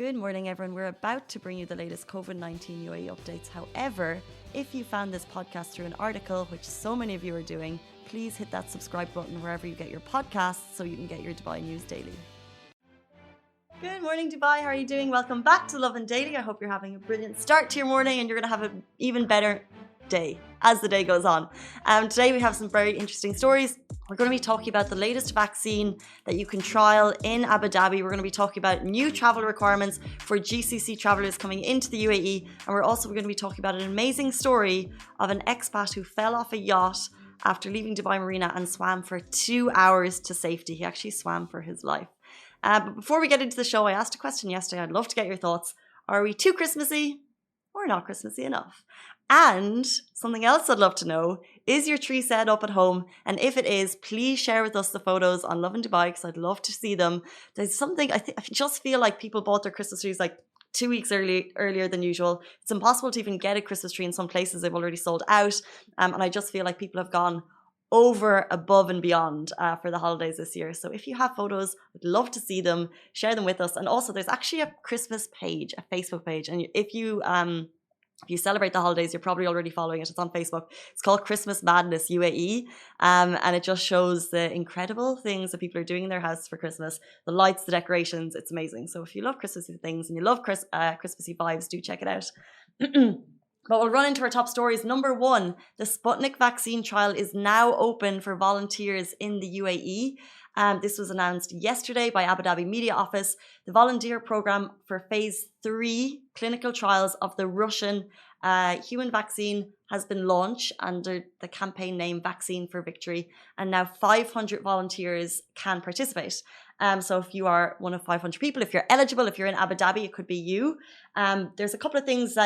Good morning, everyone. We're about to bring you the latest COVID-19 UAE updates. However, if you found this podcast through an article, which so many of you are doing, please hit that subscribe button wherever you get your podcasts so you can get your Dubai news daily. Good morning, Dubai. How are you doing? Welcome back to Lovin Daily. I hope you're having a brilliant start to your morning and you're going to have an even better day as the day goes on. Today we have some very interesting stories. We're going to be talking about the latest vaccine that you can trial in Abu Dhabi. We're going to be talking about new travel requirements for GCC travelers coming into the UAE. And we're also going to be talking about an amazing story of an expat who fell off a yacht after leaving Dubai Marina and swam for 2 hours to safety. He actually swam for his life. But before we get into the show, I asked a question yesterday. I'd love to get your thoughts. Are we too Christmassy or not Christmassy enough? And something else I'd love to know, is your tree set up at home? And if it is, please share with us the photos on Lovin Dubai because I'd love to see them. There's something, I just feel like people bought their Christmas trees like 2 weeks earlier than usual. It's impossible to even get a Christmas tree in some places. They've already sold out. And I just feel like people have gone over, above and beyond for the holidays this year. So if you have photos, I'd love to see them, share them with us. And also there's actually a Christmas page, a Facebook page. And if you celebrate the holidays, you're probably already following it. It's on Facebook. It's called Christmas Madness UAE. And it just shows the incredible things that people are doing in their houses for Christmas. The lights, the decorations, it's amazing. So if you love Christmassy things and you love Christmassy vibes, do check it out. But we'll run into our top stories. Number one, the Sputnik vaccine trial is now open for volunteers in the UAE. This was announced yesterday by Abu Dhabi Media Office. The volunteer program for phase 3 clinical trials of the Russian human vaccine has been launched under the campaign name Vaccine for Victory. And now 500 volunteers can participate. So if you are one of 500 people, if you're eligible, if you're in Abu Dhabi, it could be you. There's a couple of things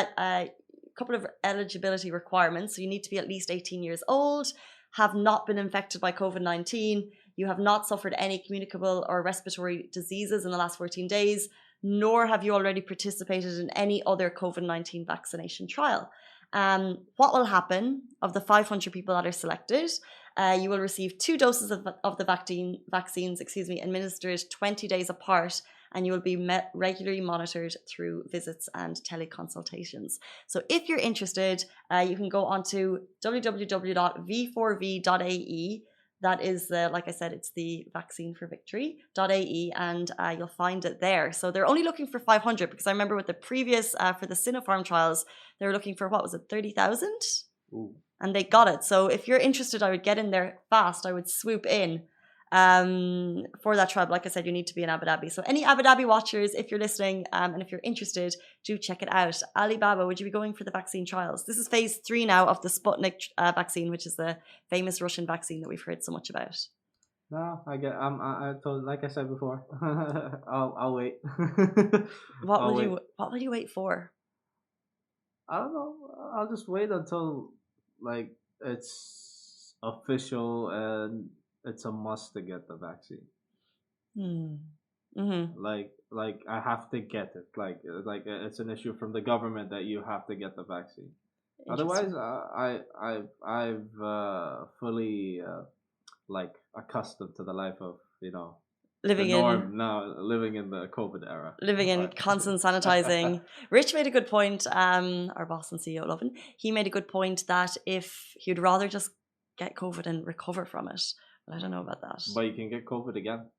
couple of eligibility requirements. So you need to be at least 18 years old, have not been infected by COVID-19, you have not suffered any communicable or respiratory diseases in the last 14 days, nor have you already participated in any other COVID-19 vaccination trial. What will happen of the 500 people that are selected? You will receive 2 doses of the vaccines, administered 20 days apart, and you will be regularly monitored through visits and teleconsultations. So if you're interested, you can go on to www.v4v.ae. That is, like I said, it's the Vaccine for Victory.ae, and you'll find it there. So they're only looking for 500 because I remember with the previous, for the Sinopharm trials, they were looking for, 30,000? And they got it. So if you're interested, I would get in there fast. I would swoop in for that trial. Like I said, you need to be in Abu Dhabi. So any Abu Dhabi watchers, if you're listening and if you're interested, do check it out. Alibaba, would you be going for the vaccine trials? This is phase 3 now of the Sputnik vaccine, which is the famous Russian vaccine that we've heard so much about. No, I told, like I said before, I'll wait. What will you wait for? I don't know. I'll just wait until like it's official and it's a must to get the vaccine. Like I have to get it. Like it's an issue from the government that you have to get the vaccine. Otherwise, I've fully like accustomed to the life of living in the COVID era. Living in constant sanitizing. Rich made a good point, our boss and CEO Lovin. He made a good point that if he'd rather just get COVID and recover from it. But I don't know about that. But you can get COVID again.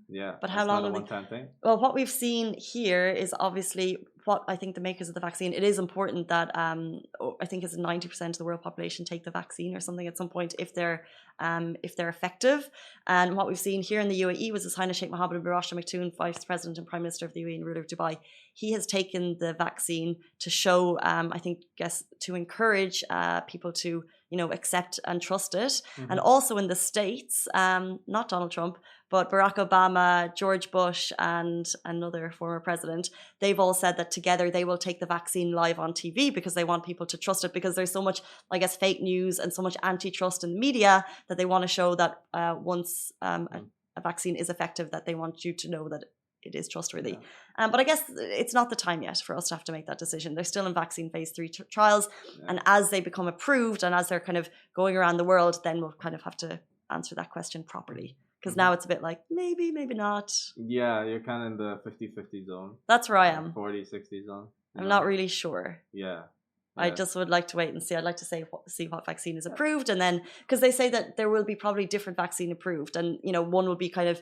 Yeah. But how long will it? One-time thing. Well, what we've seen here is obviously what I think the makers of the vaccine, it is important that I think it's 90% of the world population take the vaccine or something at some point if they're effective. And what we've seen here in the UAE was His Highness Sheikh Mohammed bin Rashid Al Maktoum, Vice President and Prime Minister of the UAE and ruler of Dubai. He has taken the vaccine to show, to encourage people to accept and trust it. And also in the States, not Donald Trump, but Barack Obama, George Bush, and another former president, they've all said that together they will take the vaccine live on TV because they want people to trust it, because there's so much, fake news and so much antitrust in the media that they want to show that once a vaccine is effective, that they want you to know that it is trustworthy. Yeah. But I guess it's not the time yet for us to have to make that decision. They're still in vaccine phase 3 trials. Yeah. And as they become approved and as they're kind of going around the world, then we'll kind of have to answer that question properly. Because now it's a bit like, maybe not. Yeah, you're kind of in the 50-50 zone. That's where I am. 40-60 zone. I'm not really sure. Yeah. I just would like to wait and see. I'd like to see what vaccine is approved, and then because they say that there will be probably different vaccine approved, and one will be kind of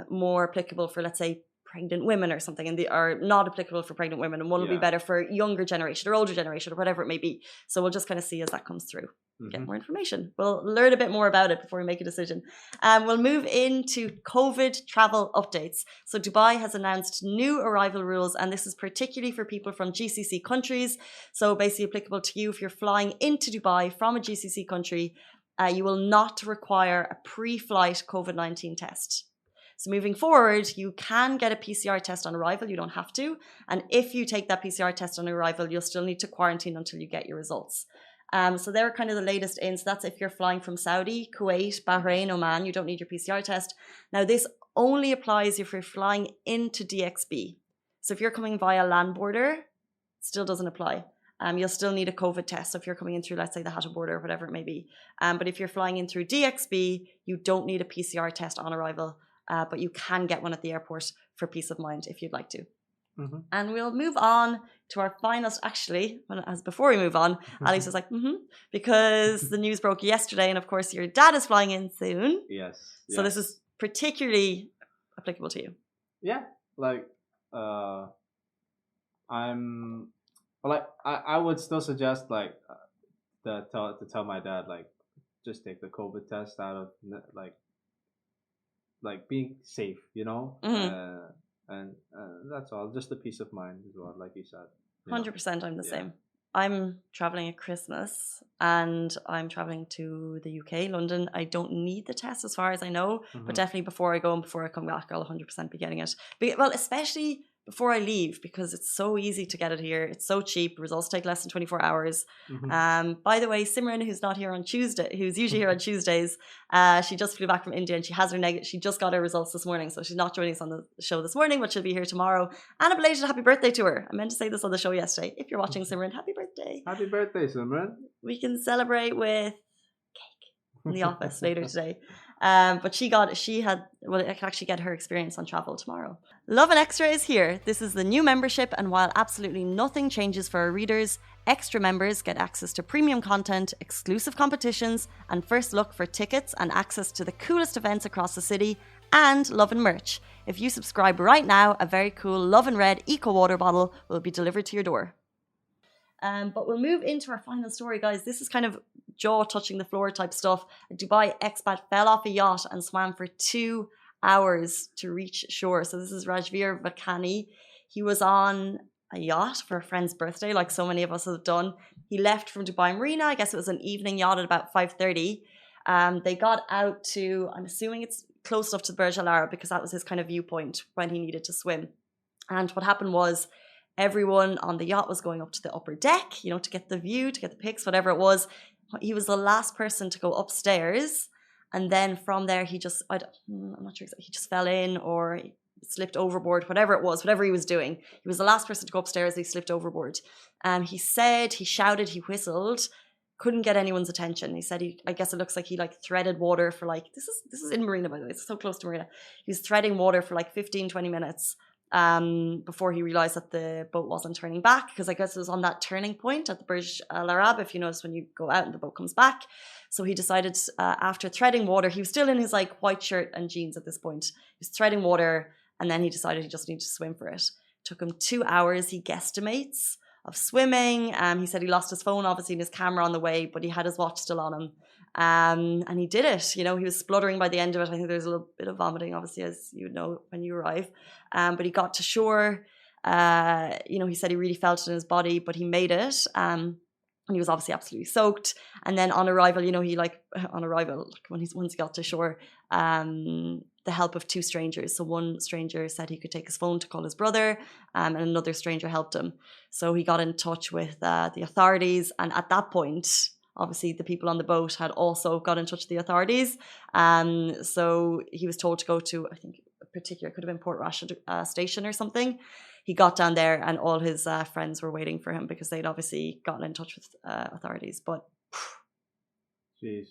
more applicable for, let's say, pregnant women or something, and they are not applicable for pregnant women, and one will be better for younger generation or older generation or whatever it may be. So we'll just kind of see as that comes through. Get more information. We'll learn a bit more about it before we make a decision. We'll move into COVID travel updates. So Dubai has announced new arrival rules, and this is particularly for people from GCC countries. So basically applicable to you if you're flying into Dubai from a GCC country. You will not require a pre-flight COVID-19 test. So moving forward, you can get a PCR test on arrival. You don't have to. And if you take that PCR test on arrival, you'll still need to quarantine until you get your results. So they're kind of the latest in. So that's if you're flying from Saudi, Kuwait, Bahrain, Oman, you don't need your PCR test. Now, this only applies if you're flying into DXB. So if you're coming via land border, it still doesn't apply. You'll still need a COVID test. So if you're coming in through, let's say, the Hatta border or whatever it may be. But if you're flying in through DXB, you don't need a PCR test on arrival. But you can get one at the airport for peace of mind if you'd like to. And we'll move on to our final. Actually, before we move on, Alice was like, because the news broke yesterday, and of course your dad is flying in soon. Yes. So this is particularly applicable to you. Yeah, like I would still suggest to tell my dad just take the COVID test out of being safe, and that's all. Just the peace of mind as well, like you said. 100%, I'm the same. I'm traveling at Christmas, and I'm traveling to the UK, London. I don't need the test as far as I know, but definitely before I go and before I come back, I'll 100% be getting it. Well, especially before I leave, because it's so easy to get it here. It's so cheap. Results take less than 24 hours. By the way, Simran, who's not here on Tuesday, who's usually here on Tuesdays, she just flew back from India, and she has her negative. She just got her results this morning, so she's not joining us on the show this morning, but she'll be here tomorrow. And a belated happy birthday to her. I meant to say this on the show yesterday. If you're watching, Simran, happy birthday. Happy birthday, Simran. We can celebrate with cake in the office later today. But I can actually get her experience on travel tomorrow. Lovin Extra is here. This is the new membership, and while absolutely nothing changes for our readers, extra members get access to premium content, exclusive competitions, and first look for tickets and access to the coolest events across the city, and Lovin merch. If you subscribe right now, a very cool Lovin Red Eco Water bottle will be delivered to your door. But we'll move into our final story, guys. This is kind of jaw touching the floor type stuff. A Dubai expat fell off a yacht and swam for 2 hours to reach shore. So this is Rajveer Vakani. He was on a yacht for a friend's birthday, like so many of us have done. He left from Dubai Marina. I guess it was an evening yacht at about 5:30. They got out to, I'm assuming it's close enough to the Burj Al Arab, because that was his kind of viewpoint when he needed to swim. And what happened was, everyone on the yacht was going up to the upper deck, to get the view, to get the pics, whatever it was. He was the last person to go upstairs. And then from there, I'm not sure exactly, he just fell in or he slipped overboard, whatever it was, whatever he was doing. He was the last person to go upstairs. He slipped overboard. He said, he shouted, he whistled, couldn't get anyone's attention. He said, I guess it looks like he threaded water for this is in Marina, by the way. It's so close to Marina. He was threading water for 15, 20 minutes. Before he realized that the boat wasn't turning back, because I guess it was on that turning point at the Burj Al Arab, if you notice when you go out and the boat comes back. So he decided after threading water, he was still in his white shirt and jeans at this point. He was threading water, and then he decided he just needed to swim for it. Took him 2 hours, he guesstimates, of swimming. He said he lost his phone, obviously, and his camera on the way, but he had his watch still on him. And he did it. He was spluttering by the end of it. I think there's a little bit of vomiting, obviously, as you know when you arrive. But he got to shore. He said he really felt it in his body, but he made it. And he was obviously absolutely soaked. And then on arrival, once he got to shore, the help of 2 strangers. So one stranger said he could take his phone to call his brother, and another stranger helped him. So he got in touch with the authorities. And at that point, obviously, the people on the boat had also got in touch with the authorities. So he was told to go to, I think, could have been Port Rashid station or something. He got down there, and all his friends were waiting for him because they'd obviously gotten in touch with authorities. But jeez,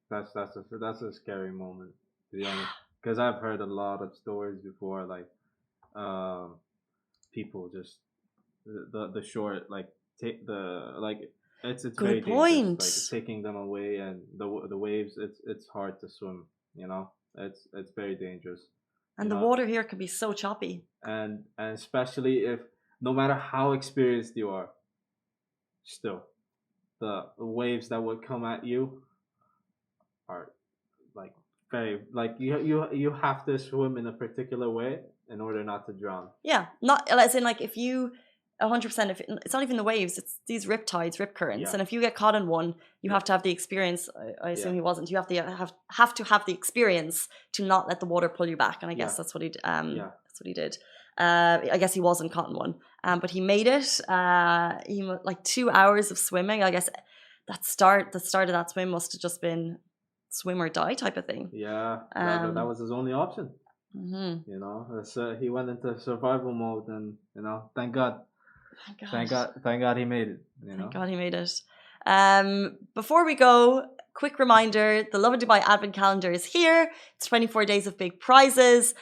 that's a scary moment, to be honest. because I've heard a lot of stories before, like people just the short like take the like it's very Good dangerous, point. like taking them away, and the waves, it's hard to swim, it's very dangerous, And you the know water here can be so choppy. and especially if, no matter how experienced you are, still the waves that would come at you are like very, like you have to swim in a particular way in order not to drown. Yeah, not as in like if you 100%. If it's not even the waves, it's these rip tides, rip currents, Yeah. and if you get caught in one, you have to have the experience. I assume Yeah. he wasn't. You have to have the experience to not let the water pull you back, and I guess Yeah. that's what he Yeah. that's what he did. I guess he wasn't caught in one, but he made it. Like 2 hours of swimming. I guess the start of that swim must have just been swim or die type of thing. Yeah, that was his only option. Mm-hmm. He went into survival mode, and thank God, thank God he made it. Thank God he made it. Before we go, quick reminder, the Lovin Dubai Advent Calendar is here. It's 24 days of big prizes.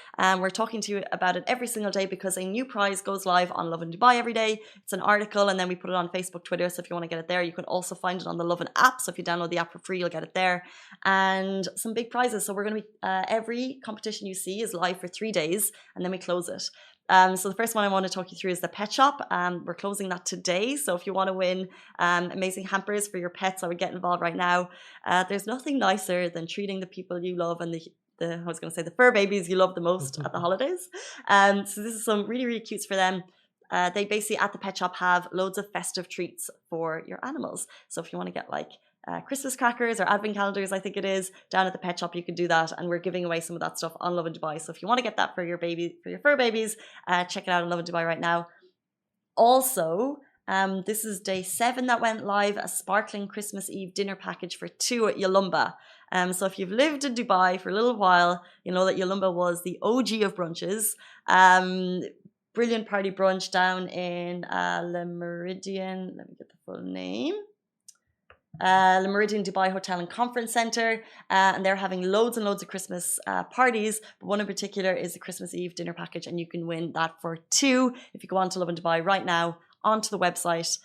We're talking to you about it every single day because a new prize goes live on Lovin Dubai every day. It's an article, and then we put it on Facebook, Twitter. So if you want to get it there, you can also find it on the Lovin app. So if you download the app for free, you'll get it there. And some big prizes. So we're going to be, every competition you see is live for 3 days, and then we close it. So the first one I want to talk you through is the pet shop. We're closing that today. So if you want to win amazing hampers for your pets, I would get involved right now. There's nothing nicer than treating the people you love and I was going to say the fur babies you love the most at the holidays. So this is some really, really cutes for them. They basically at the pet shop have loads of festive treats for your animals. So if you want to get like Christmas crackers or advent calendars, I think it is, down at the pet shop, you can do that, and we're giving away some of that stuff on Lovin Dubai. So if you want to get that for your fur babies, check it out on Lovin Dubai right now. Also, this is day 7 that went live, a sparkling Christmas Eve dinner package for 2 at Yalumba. So if you've lived in Dubai for a little while, you know that Yalumba was the OG of brunches. Brilliant party brunch down in Le Méridien. Let me get the full name. Le Méridien Dubai Hotel and Conference Center, and they're having loads and loads of Christmas parties, but one in particular is the Christmas Eve dinner package, and you can win that for 2 if you go on to Lovin Dubai right now, onto the website,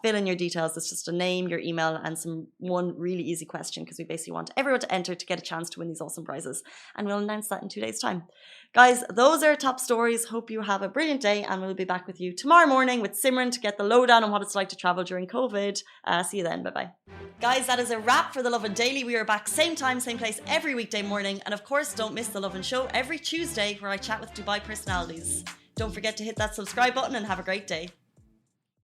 fill in your details. It's just a name, your email, and one really easy question, because we basically want everyone to enter to get a chance to win these awesome prizes, and we'll announce that in 2 days' time. Guys, those are top stories. Hope you have a brilliant day, and we'll be back with you tomorrow morning with Simran to get the lowdown on what it's like to travel during COVID. See you then. Bye-bye. Guys, that is a wrap for the Lovin Daily. We are back same time, same place every weekday morning. And of course, don't miss the Lovin Show every Tuesday, where I chat with Dubai personalities. Don't forget to hit that subscribe button and have a great day.